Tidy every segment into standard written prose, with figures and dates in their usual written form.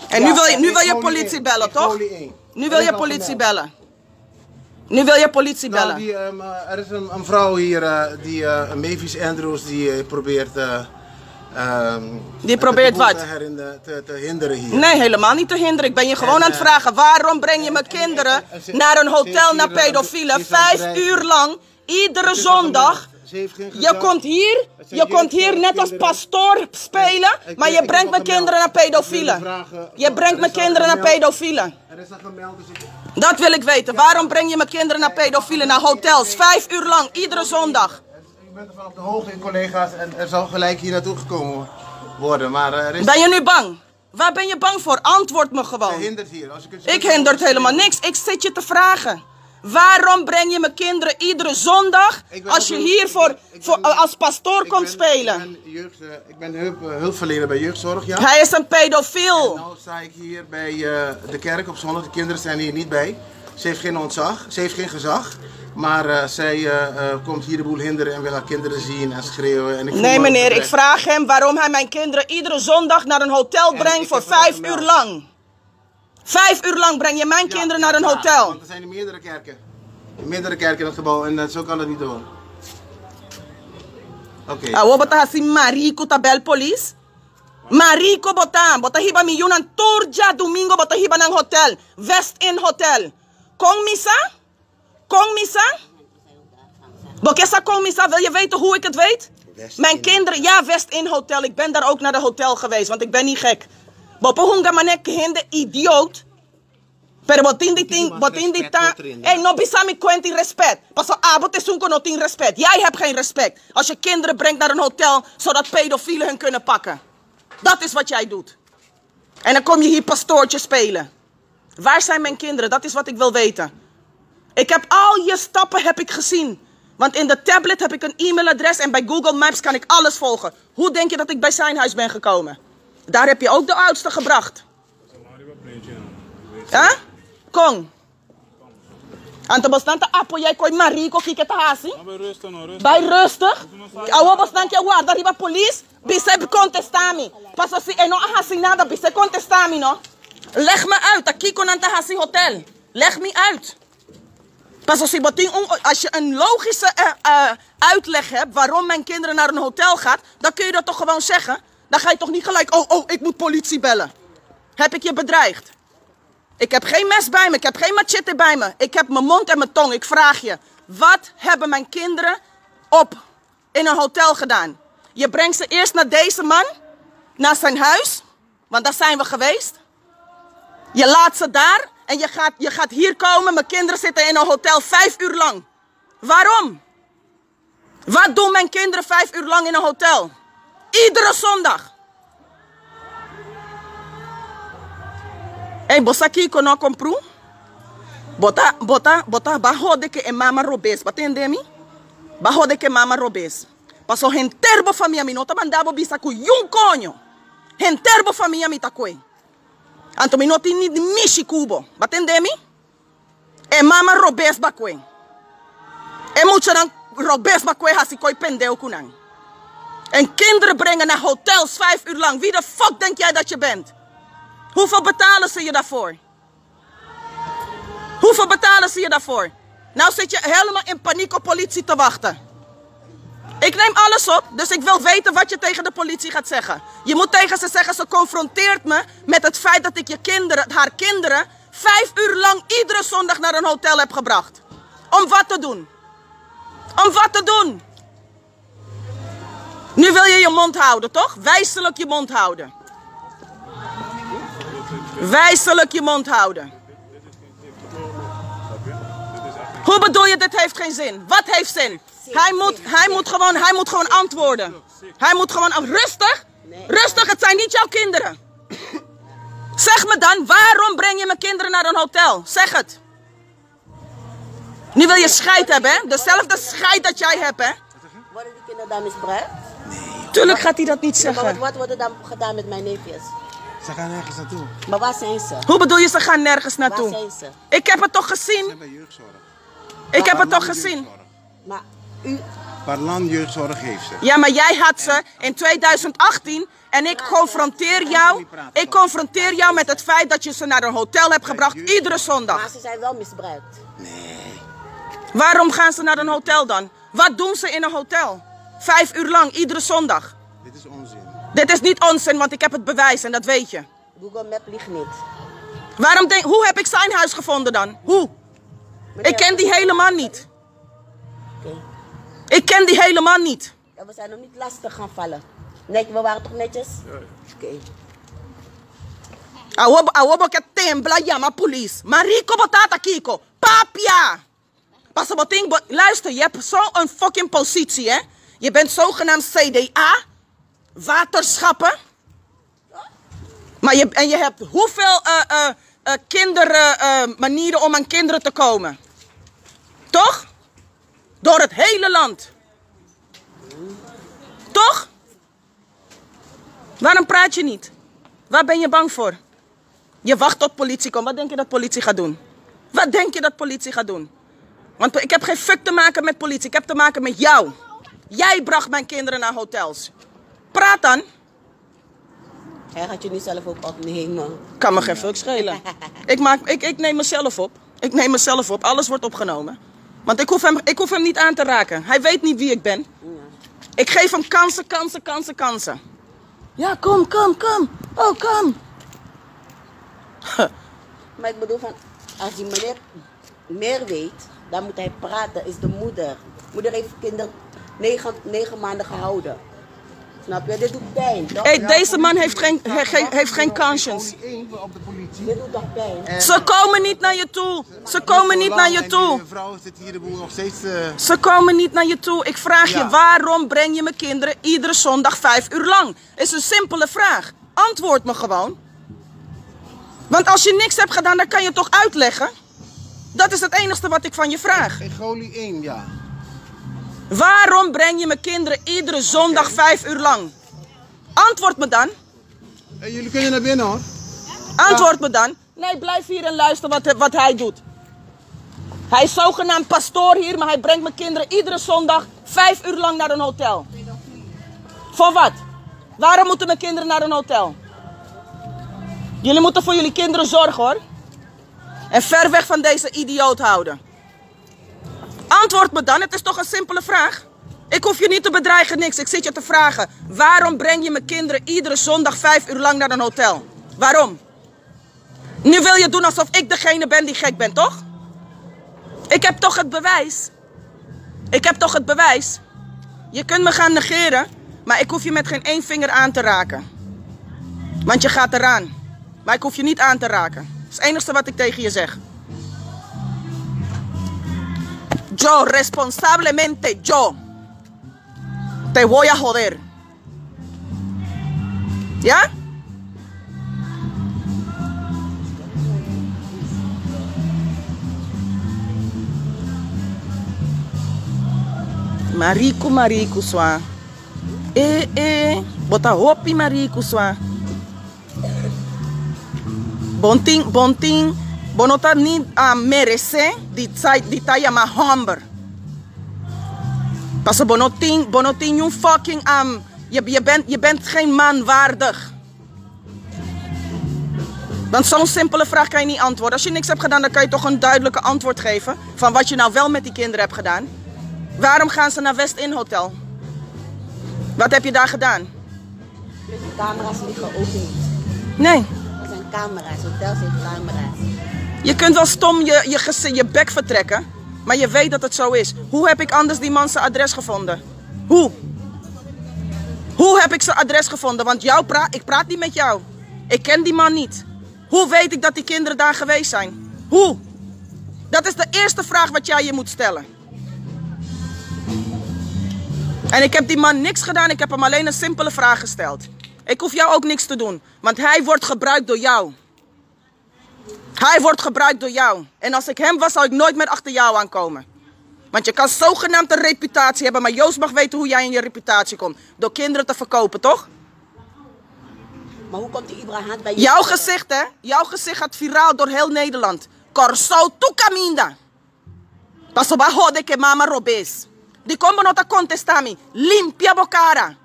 En nu wil je politie bellen, toch? Nu wil je politie bellen. Nu wil je politie bellen. Nou, er is een vrouw hier, Mavis Andrews, die probeert... die probeert wat? Te hinderen hier. Nee, helemaal niet te hinderen. Ik ben je gewoon aan het vragen. Waarom breng je mijn kinderen naar een hotel naar pedofielen? 5 uur lang, iedere zondag. Je komt hier net als pastoor spelen, maar je brengt mijn kinderen naar pedofielen. Je brengt mijn kinderen naar pedofielen. Dat wil ik weten. Waarom breng je mijn kinderen naar pedofielen, naar hotels? 5 uur lang, iedere zondag. Ik ben ervan op de hoogte, collega's, en er zal gelijk hier naartoe gekomen worden. Maar ben je nu bang? Waar ben je bang voor? Antwoord me gewoon. Je hindert hier. Ik hindert helemaal niks. Ik zit je te vragen. Waarom breng je mijn kinderen iedere zondag als je hier als pastoor komt spelen? Ik ben hulpverlener bij jeugdzorg, ja. Hij is een pedofiel. En nou sta ik hier bij de kerk op zondag. De kinderen zijn hier niet bij. Ze heeft geen ontzag, ze heeft geen gezag. Maar zij komt hier de boel hinderen en wil haar kinderen zien en schreeuwen. En nee meneer, ik vraag hem waarom hij mijn kinderen iedere zondag naar een hotel brengt voor 5 uur lang. 5 uur lang breng je mijn kinderen naar een hotel. Want er zijn meerdere kerken. Meerdere kerken in het gebouw en zo kan het niet door. Oké. Awo bota hasi Marico tabel police. Marico bota hiba miljoen Torja domingo bota hiba nang hotel. West Inn Hotel. Kong misa? Kong misa? Bokessa Kong misa, wil je weten hoe ik het weet? Mijn kinderen, ja, West Inn Hotel. Ik ben daar ook naar de hotel geweest, want ik ben niet gek. Bopo hunga manek hinde idioot. Pero botin di ta. Hey, no bisami kwenti respect. Paso abot is unko no tin respect. Jij hebt geen respect. Als je kinderen brengt naar een hotel, zodat pedofielen hun kunnen pakken. Dat is wat jij doet. En dan kom je hier pastoortje spelen. Waar zijn mijn kinderen? Dat is wat ik wil weten. Ik heb al je stappen gezien. Want in de tablet heb ik een e-mailadres en bij Google Maps kan ik alles volgen. Hoe denk je dat ik bij zijn huis ben gekomen? Daar heb je ook de oudste gebracht. Huh? Kong. Anto bastante apo jij koi marico kike tahasi. Bij rustig. Awo bastante guarda riba police. Bise contestami. Paso si eno ahasi nada bise contestami no. Leg me uit. Aki kon aan tahasi hotel. Leg me uit. Paso si boting als je een logische uitleg hebt waarom mijn kinderen naar een hotel gaat, dan kun je dat toch gewoon zeggen. Dan ga je toch niet gelijk, ik moet politie bellen. Heb ik je bedreigd? Ik heb geen mes bij me, ik heb geen machete bij me. Ik heb mijn mond en mijn tong. Ik vraag je, wat hebben mijn kinderen in een hotel gedaan? Je brengt ze eerst naar deze man, naar zijn huis, want daar zijn we geweest. Je laat ze daar en je gaat hier komen. Mijn kinderen zitten in een hotel 5 uur lang. Waarom? Wat doen mijn kinderen 5 uur lang in een hotel? Iedere zondag. Hey, bosaki kono compru. Bota bajo de que e mama robes. Batendemi? Bajo de que mama robes. Paso henterbo famia mi nota mandabo bisaku yung coño. Henterbo famia mi takwe. Anto mi noti ni mishi kubo. Batendemi? E mama robes bakwe. E mucho dan robes bakwe hasikoi pendeo kunang. En kinderen brengen naar hotels 5 uur lang. Wie de fuck denk jij dat je bent? Hoeveel betalen ze je daarvoor? Hoeveel betalen ze je daarvoor? Nou zit je helemaal in paniek op politie te wachten. Ik neem alles op, dus ik wil weten wat je tegen de politie gaat zeggen. Je moet tegen ze zeggen, ze confronteert me met het feit dat ik haar kinderen 5 uur lang iedere zondag naar een hotel heb gebracht. Om wat te doen? Om wat te doen? Nu wil je je mond houden, toch? Wijselijk je mond houden. Wijselijk je mond houden. Hoe bedoel je, dit heeft geen zin? Wat heeft zin? Hij moet gewoon antwoorden. Hij moet gewoon... Rustig? Rustig, het zijn niet jouw kinderen. Zeg me dan, waarom breng je mijn kinderen naar een hotel? Zeg het. Nu wil je scheid hebben, hè? Dezelfde scheid dat jij hebt, hè? Worden die kinderen dan misbruikt? Nee. Tuurlijk gaat hij dat niet zeggen. Maar wat wordt er dan gedaan met mijn neefjes? Ze gaan nergens naartoe. Maar waar zijn ze? Hoe bedoel je, ze gaan nergens naartoe? Waar zijn ze? Ik heb het toch gezien? Ze zijn bij jeugdzorg. Ik heb het toch gezien? Maar u... Parlan jeugdzorg heeft ze. Ja, maar jij had ze in 2018 En ik confronteer jou met het feit dat je ze naar een hotel hebt gebracht iedere zondag. Maar ze zijn wel misbruikt. Nee. Waarom gaan ze naar een hotel dan? Wat doen ze in een hotel? 5 uur lang, iedere zondag. Dit is onzin. Dit is niet onzin, want ik heb het bewijs en dat weet je. Google Map ligt niet. Hoe heb ik zijn huis gevonden dan? Hoe? Meneer, Ik ken die hele man niet. Oké. Ik ken die hele man niet. Ja, we zijn nog niet lastig gaan vallen. Nee, we waren toch netjes? Oké. Awobo ke tembla llama police. Mariko botata kiko. Papia. Luister, je hebt zo'n fucking positie, hè? Je bent zogenaamd CDA. Waterschappen. Maar je hebt hoeveel manieren om aan kinderen te komen? Toch? Door het hele land. Toch? Waarom praat je niet? Waar ben je bang voor? Je wacht tot politie komt. Wat denk je dat politie gaat doen? Wat denk je dat politie gaat doen? Want ik heb geen fuck te maken met politie. Ik heb te maken met jou. Jij bracht mijn kinderen naar hotels. Praat dan. Hij gaat je nu zelf ook opnemen. Kan me geen fuck schelen. Ik neem mezelf op. Ik neem mezelf op. Alles wordt opgenomen. Want ik hoef hem niet aan te raken. Hij weet niet wie ik ben. Ja. Ik geef hem kansen. Ja, kom. Oh, kom. Maar ik bedoel van, als die meneer meer weet, dan moet hij praten, is de moeder. Moeder heeft kinderen 9 maanden gehouden. Snap je? Dit doet pijn, toch? Hey, deze man heeft geen conscience. Op de politie. Dit doet toch pijn? Ze komen niet naar je toe. Ze komen niet naar je toe. De vrouw zit hier de boel nog steeds... Ze komen niet naar je toe. Ik vraag je, Ja. waarom breng je mijn kinderen iedere zondag 5 uur lang? Is een simpele vraag. Antwoord me gewoon. Want als je niks hebt gedaan, dan kan je toch uitleggen? Dat is het enige wat ik van je vraag. In Golie 1, ja. Waarom breng je mijn kinderen iedere zondag 5 uur lang? Antwoord me dan. Hey, jullie kunnen naar binnen, hoor. Antwoord me dan. Nee, blijf hier en luister wat hij doet. Hij is zogenaamd pastoor hier, maar hij brengt mijn kinderen iedere zondag 5 uur lang naar een hotel. Voor wat? Waarom moeten mijn kinderen naar een hotel? Jullie moeten voor jullie kinderen zorgen, hoor. En ver weg van deze idioot houden. Antwoord me dan, het is toch een simpele vraag? Ik hoef je niet te bedreigen, niks. Ik zit je te vragen. Waarom breng je mijn kinderen iedere zondag 5 uur lang naar een hotel? Waarom? Nu wil je doen alsof ik degene ben die gek ben, toch? Ik heb toch het bewijs? Je kunt me gaan negeren, maar ik hoef je met geen 1 vinger aan te raken. Want je gaat eraan. Maar ik hoef je niet aan te raken. Dat is het enige wat ik tegen je zeg. Yo, responsablemente yo, te voy a joder. ¿Ja? Marico, swa. Bota hopi marico, swa. Bonting, bonota niet merece die taya ma humber. Pas bonoting yung fucking je bent geen man waardig. Want zo'n simpele vraag kan je niet antwoorden. Als je niks hebt gedaan, dan kan je toch een duidelijke antwoord geven van wat je nou wel met die kinderen hebt gedaan. Waarom gaan ze naar West-In Hotel? Wat heb je daar gedaan? Dus de camera's liggen ook niet. Nee. Er zijn camera's, hotels heeft camera's. Je kunt wel stom je bek vertrekken, maar je weet dat het zo is. Hoe heb ik anders die man zijn adres gevonden? Hoe? Hoe heb ik zijn adres gevonden? Want ik praat niet met jou. Ik ken die man niet. Hoe weet ik dat die kinderen daar geweest zijn? Hoe? Dat is de eerste vraag wat jij je moet stellen. En ik heb die man niks gedaan, ik heb hem alleen een simpele vraag gesteld. Ik hoef jou ook niks te doen, want hij wordt gebruikt door jou. Hij wordt gebruikt door jou. En als ik hem was, zou ik nooit meer achter jou aankomen. Want je kan zogenaamd een reputatie hebben, maar Joost mag weten hoe jij in je reputatie komt. Door kinderen te verkopen, toch? Maar hoe komt die Ibrahim bij je? Jouw gezicht, hè? Jouw gezicht gaat viraal door heel Nederland. Corso tu caminda. Paso bajo de que mama robes. Die komen not a contestami. Limpia bocara.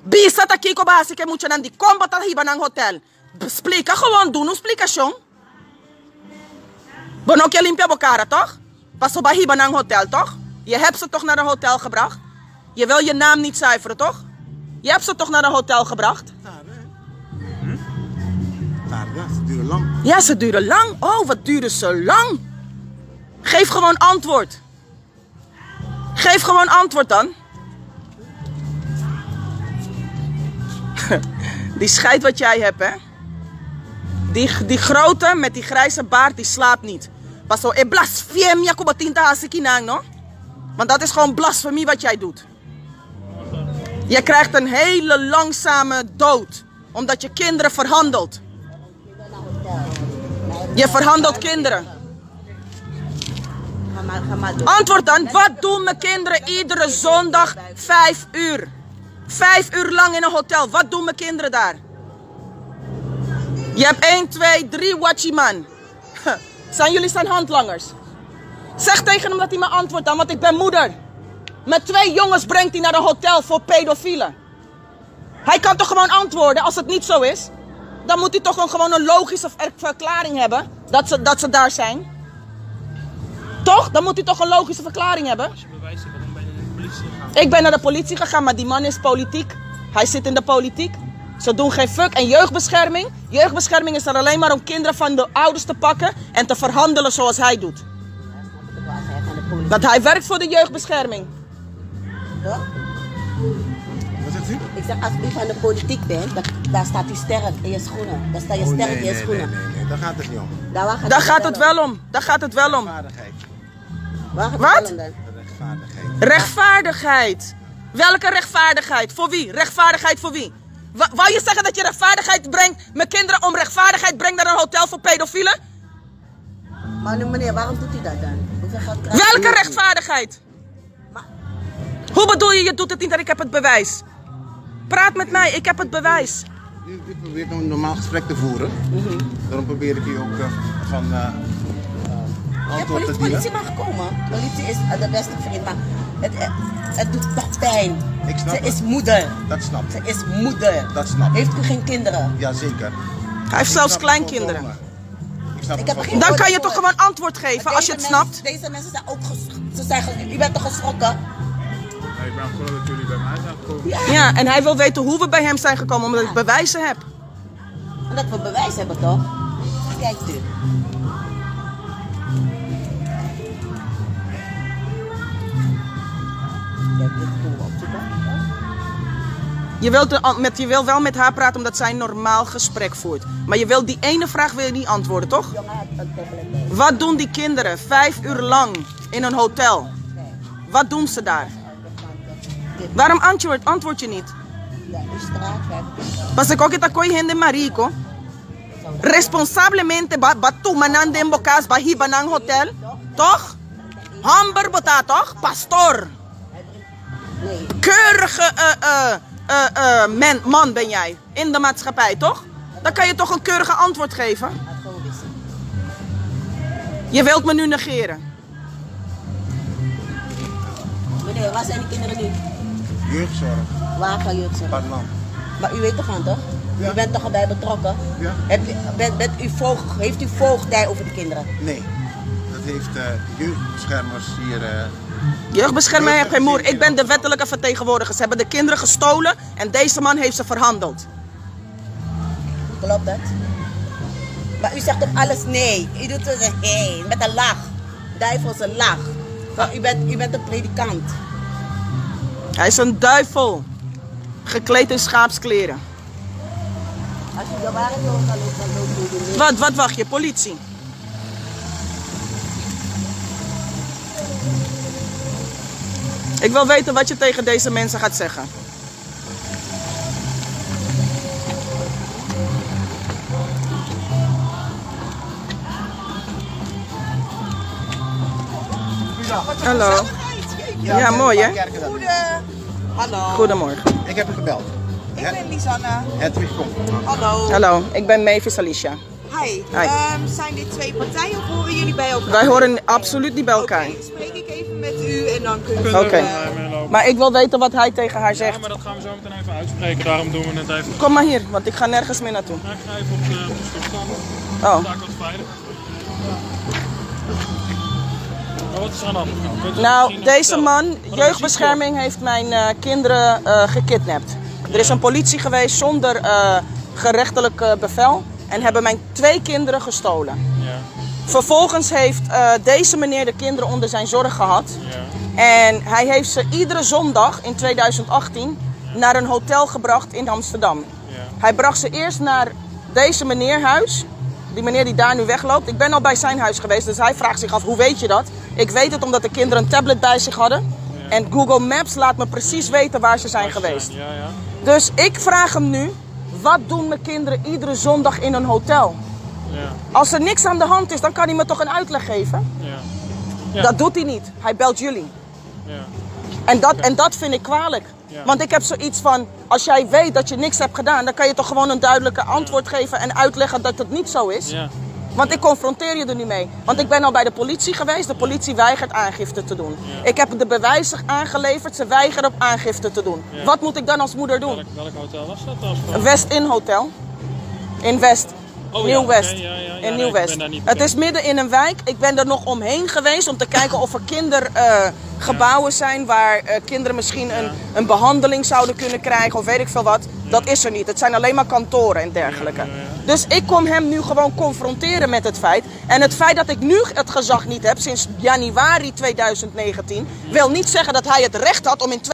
Bisa ta kiko basi ke moet je dan die combat hiba ng hotel. Explica gewoon, doen een explicación. Bono que limpia bocara, toch? Paso ba hiba ng hotel, toch? Je hebt ze toch naar een hotel gebracht? Je wil je naam niet zuiveren, toch? Je hebt ze toch naar een hotel gebracht? Ja, ze duren lang. Ja, ze duren lang. Oh, wat duren ze lang? Geef gewoon antwoord. Geef gewoon antwoord dan. Die scheid wat jij hebt, hè? Die grote met die grijze baard, die slaapt niet. Pas zo, blasfemia kubatinta hasikinang, no? Want dat is gewoon blasfemie wat jij doet. Je krijgt een hele langzame dood. Omdat je kinderen verhandelt. Je verhandelt kinderen. Antwoord dan, wat doen mijn kinderen iedere zondag 5 uur? 5 uur lang in een hotel, wat doen mijn kinderen daar? Je hebt 1, 2, 3 watchman. Jullie zijn handlangers. Zeg tegen hem dat hij me antwoordt dan, want ik ben moeder. Met 2 jongens brengt hij naar een hotel voor pedofielen. Hij kan toch gewoon antwoorden als het niet zo is? Dan moet hij toch gewoon een logische verklaring hebben dat ze daar zijn. Toch? Dan moet hij toch een logische verklaring hebben. Als je bewijs hebt, dan ben je naar de politie gegaan. Ik ben naar de politie gegaan, maar die man is politiek. Hij zit in de politiek. Ze doen geen fuck. En jeugdbescherming? Jeugdbescherming is er alleen maar om kinderen van de ouders te pakken en te verhandelen zoals hij doet. Want hij werkt voor de jeugdbescherming. Toch? Wat zegt u? Ik zeg, als u van de politiek bent, daar staat u sterk in je schoenen. Daar sta je sterk in je schoenen. Nee, daar gaat het niet om. Daar gaat het wel om. Daar gaat het wel om. Rechtvaardigheid. Waar gaat Wat? het wel om dan? Rechtvaardigheid. Rechtvaardigheid. Welke rechtvaardigheid? Voor wie? Rechtvaardigheid voor wie? Wou je zeggen dat je rechtvaardigheid brengt, mijn kinderen om rechtvaardigheid brengt naar een hotel voor pedofielen? Maar meneer, waarom doet u dat dan? Hoeveel geld krijgt u? Welke rechtvaardigheid? Hoe bedoel je, je doet het niet en ik heb het bewijs? Praat met mij, ik heb het bewijs. U probeert een normaal gesprek te voeren. Daarom probeer ik u ook van antwoord te dienen. Politie mag komen. Politie is de beste vriend, maar het doet toch pijn. Ik snap Ze het. is moeder. Dat snap ik. Ze is moeder. Dat snap ik. Heeft u geen kinderen? Jazeker. Hij heeft zelfs kleinkinderen. Ik snap Ik het heb volkomen. Dan kan je toch gewoon antwoord geven als je het snapt? Deze mensen zijn ook ze zeggen, u bent toch geschrokken? Ik ben gelukkig dat jullie bij mij zijn gekomen. Ja, en hij wil weten hoe we bij hem zijn gekomen, omdat ik bewijzen heb. Omdat we bewijs hebben toch? Kijkt u. Je wil wel met haar praten omdat zij een normaal gesprek voert. Maar je wil die ene vraag wil je niet antwoorden, toch? Wat doen die kinderen 5 uur lang in een hotel? Wat doen ze daar? Waarom antwoord je niet? Parce que kita koi hende marico. Responsablemente batu manande en bocas bahi banang hotel. Toch? Hamber bota toch? Pastor. Keurige man ben jij in de maatschappij, toch? Dan kan je toch een keurige antwoord geven? Je wilt me nu negeren. Meneer, waar zijn die kinderen nu? Jeugdzorg. Waar gaan jeugdzorg? Parlement. Maar u weet toch aan, toch? Ja. U bent toch erbij betrokken? Ja. Heeft u voogdij over de kinderen? Nee. Dat heeft jeugdbeschermers hier... Jeugdbescherming heeft geen moer. Ik ben de wettelijke vertegenwoordiger. Ze hebben de kinderen gestolen en deze man heeft ze verhandeld. Klopt dat? Maar u zegt op alles nee. U doet het met een lach. Duivelse lach. Maar u bent een predikant. Hij is een duivel. Gekleed in schaapskleren. Als u de waarheid wil gaan lopen, Wat wacht je? Politie. Ik wil weten wat je tegen deze mensen gaat zeggen. Hallo. Ja, mooi hè? Hallo. Goedemorgen. Ik heb u gebeld. Ik ben Lisanne. Hedwig komt. Hallo. Hallo, ik ben Mavis Alicia. Hi. Hi. Zijn dit twee partijen of horen jullie bij elkaar? Wij horen absoluut niet bij elkaar. Oké, spreek ik even met u en dan kunnen we... Kunnen we Oké. meelopen. Maar ik wil weten wat hij tegen haar Ja, zegt. maar dat gaan we zo meteen even uitspreken. Daarom doen we het even. Kom maar hier, want ik ga nergens meer naartoe. Nou, ik ga even op de stoep staan. Oh. Sta ik wat veilig. Maar wat is er aan de hand? Kunt u Nou, misschien nog deze vertellen? man, Wat jeugdbescherming, heeft mijn kinderen gekidnapt. Er is een politie geweest zonder gerechtelijk bevel en hebben mijn 2 kinderen gestolen. Ja, Vervolgens heeft deze meneer de kinderen onder zijn zorg gehad. ja, En hij heeft ze iedere zondag in 2018 naar een hotel gebracht in Amsterdam. ja. Hij bracht ze eerst naar deze meneer huis. Die meneer die daar nu wegloopt. Ik ben al bij zijn huis geweest, dus hij vraagt zich af, hoe weet je dat? Ik weet het omdat de kinderen een tablet bij zich hadden. Ja. En Google Maps laat me precies weten waar ze zijn geweest. Ja, ja. Dus ik vraag hem nu, wat doen mijn kinderen iedere zondag in een hotel? Ja, Als er niks aan de hand is, dan kan hij me toch een uitleg geven? ja. Ja. Dat doet hij niet. Hij belt jullie. Ja. En dat vind ik kwalijk. Ja. Want ik heb zoiets van, als jij weet dat je niks hebt gedaan, dan kan je toch gewoon een duidelijke antwoord geven en uitleggen dat het niet zo is. Ja. Want ik confronteer je er nu mee. Want ik ben al bij de politie geweest, de politie weigert aangifte te doen. Ja. Ik heb de bewijzen aangeleverd, ze weigeren op aangifte te doen. Ja. Wat moet ik dan als moeder doen? Welk hotel was dat als voor? West Inn Hotel. In West. Oh, Nieuw ja, West. oké, ja, ja, ja. In Nee, Nieuw ik ben West. daar niet Het bekend. is midden in een wijk. Ik ben er nog omheen geweest om te kijken of er kindergebouwen zijn waar kinderen misschien een behandeling zouden kunnen krijgen of weet ik veel wat. Dat is er niet. Het zijn alleen maar kantoren en dergelijke. Dus ik kom hem nu gewoon confronteren met het feit. En het feit dat ik nu het gezag niet heb sinds januari 2019 wil niet zeggen dat hij het recht had om in